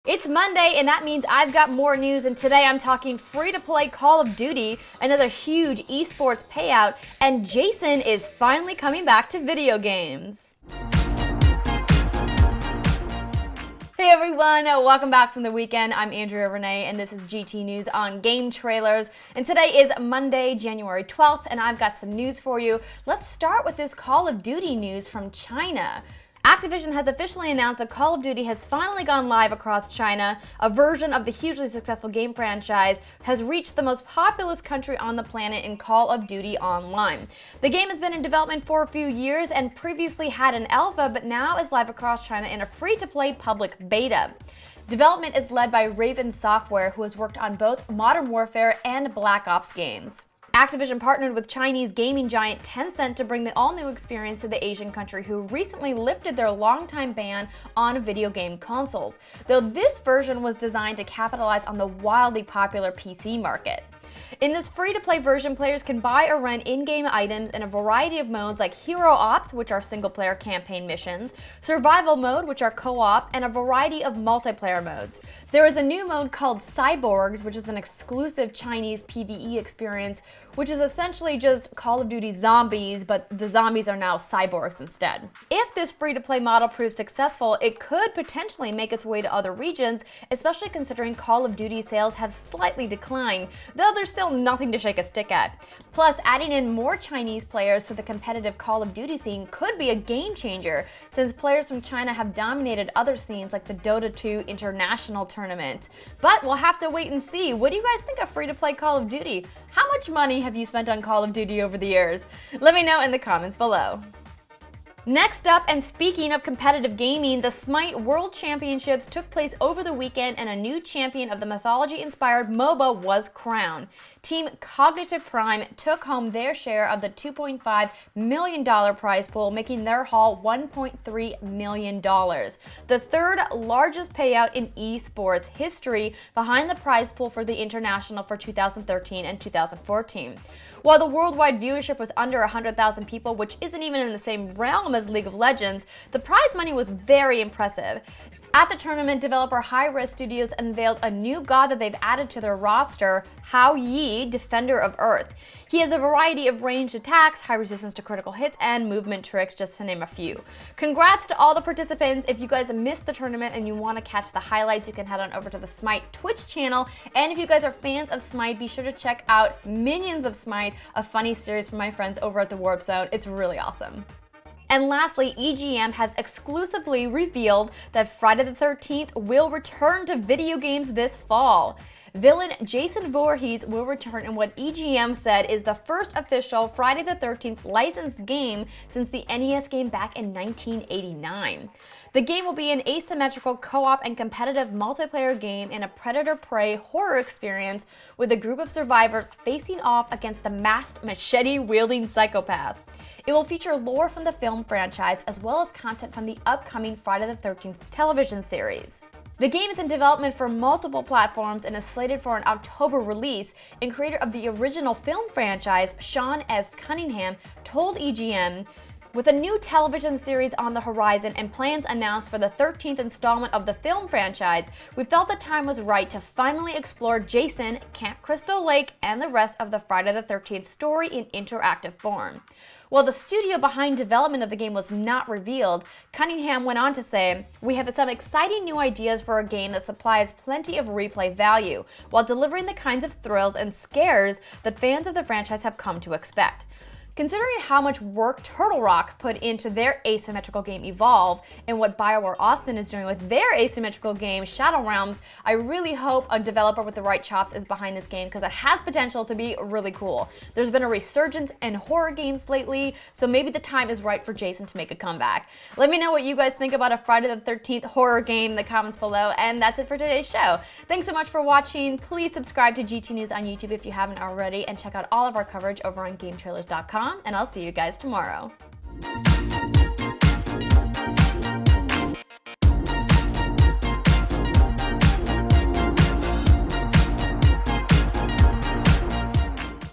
It's Monday, and that means I've got more news, and today I'm talking free-to-play Call of Duty, another huge esports payout, and Jason is finally coming back to video games. Hey everyone, welcome back from the weekend. I'm Andrea Renee, and this is GT News on GameTrailers. And today is Monday, January 12th, and I've got some news for you. Let's start with this Call of Duty news from China. Activision has officially announced that Call of Duty has finally gone live across China. A version of the hugely successful game franchise has reached the most populous country on the planet in Call of Duty Online. The game has been in development for a few years and previously had an alpha, but now is live across China in a free-to-play public beta. Development is led by Raven Software, who has worked on both Modern Warfare and Black Ops games. Activision partnered with Chinese gaming giant Tencent to bring the all-new experience to the Asian country, who recently lifted their longtime ban on video game consoles, though this version was designed to capitalize on the wildly popular PC market. In this free-to-play version, players can buy or rent in-game items in a variety of modes like Hero Ops, which are single-player campaign missions, Survival Mode, which are co-op, and a variety of multiplayer modes. There is a new mode called Cyborgs, which is an exclusive Chinese PvE experience, which is essentially just Call of Duty zombies, but the zombies are now cyborgs instead. If this free-to-play model proves successful, it could potentially make its way to other regions, especially considering Call of Duty sales have slightly declined, though there's still nothing to shake a stick at. Plus, adding in more Chinese players to the competitive Call of Duty scene could be a game changer, since players from China have dominated other scenes like the Dota 2 International Tournament. But we'll have to wait and see. What do you guys think of free-to-play Call of Duty? How much money have you spent on Call of Duty over the years? Let me know in the comments below. Next up, and speaking of competitive gaming, the Smite World Championships took place over the weekend, and a new champion of the mythology-inspired MOBA was crowned. Team Cognitive Prime took home their share of the $2.5 million prize pool, making their haul $1.3 million. The third largest payout in esports history, behind the prize pool for the International for 2013 and 2014. While the worldwide viewership was under 100,000 people, which isn't even in the same realm as League of Legends, the prize money was very impressive. At the tournament, developer Hi-Res Studios unveiled a new god that they've added to their roster, Hao Yi, Defender of Earth. He has a variety of ranged attacks, high resistance to critical hits, and movement tricks, just to name a few. Congrats to all the participants. If you guys missed the tournament and you want to catch the highlights, you can head on over to the Smite Twitch channel. And if you guys are fans of Smite, be sure to check out Minions of Smite, a funny series from my friends over at the Warp Zone. It's really awesome. And lastly, EGM has exclusively revealed that Friday the 13th will return to video games this fall. Villain Jason Voorhees will return in what EGM said is the first official Friday the 13th licensed game since the NES game back in 1989. The game will be an asymmetrical co-op and competitive multiplayer game in a predator-prey horror experience with a group of survivors facing off against the masked machete-wielding psychopath. It will feature lore from the film franchise as well as content from the upcoming Friday the 13th television series. The game is in development for multiple platforms and is slated for an October release, and creator of the original film franchise, Sean S. Cunningham, told EGM, "With a new television series on the horizon and plans announced for the 13th installment of the film franchise, we felt the time was right to finally explore Jason, Camp Crystal Lake, and the rest of the Friday the 13th story in interactive form." While the studio behind development of the game was not revealed, Cunningham went on to say, "We have some exciting new ideas for a game that supplies plenty of replay value, while delivering the kinds of thrills and scares that fans of the franchise have come to expect." Considering how much work Turtle Rock put into their asymmetrical game Evolve, and what BioWare Austin is doing with their asymmetrical game Shadow Realms, I really hope a developer with the right chops is behind this game, because it has potential to be really cool. There's been a resurgence in horror games lately, so maybe the time is right for Jason to make a comeback. Let me know what you guys think about a Friday the 13th horror game in the comments below, and that's it for today's show. Thanks so much for watching. Please subscribe to GT News on YouTube if you haven't already, and check out all of our coverage over on GameTrailers.com. And I'll see you guys tomorrow.